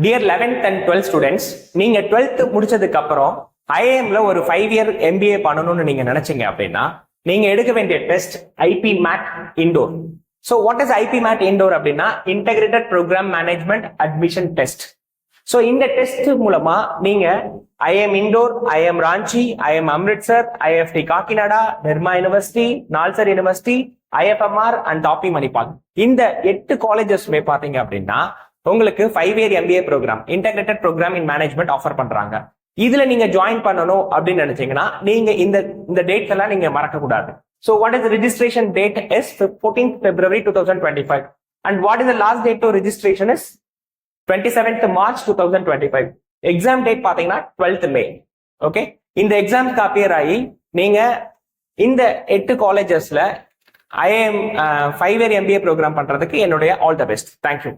Dear 11th and 12th students, நீங்க 12th முடிச்சதுக்கு அப்புறம் ஐஏஎம்ல ஒரு 5 இயர் MBA பண்ணணும்னு நீங்க நினைச்சீங்க அப்படின்னா நீங்க எடுக்க வேண்டிய test IPMAT Indore. So what is IPMAT Indore அப்படின்னா integrated programme management admission test. So இந்த டெஸ்ட் மூலமா நீங்க IIM Indore, IIM Ranchi, IIM Amritsar, IIFT Kakinada, Nirma university, NALSAR university, IFMR and TAPMI Manipal இந்த 8 காலேஜஸ்மே பாத்தீங்க அப்படின்னா உங்களுக்கு 5 year MBA programme integrated programme in management offer பண்றாங்க. இதுல நீங்க ஜாயின் பண்ணணும் அப்படின்னு நினைச்சீங்கன்னா நீங்க இந்த டேட்ஸ் எல்லாம் நீங்க மறக்க கூடாது. So what is the registration date is 14th February 2025 and what is the last date to registration is 27th March 2025. Exam date பாத்தீங்கன்னா 12th May. ஓகே, இந்த எக்ஸாம்க்கு அப்பியர் ஆகி நீங்க இந்த 8 காலேஜஸ்ல IIM 5 இயர் MBA ப்ரோக்ராம் பண்றதுக்கு என்னுடைய ஆல் த பெஸ்ட். தேங்க்யூ.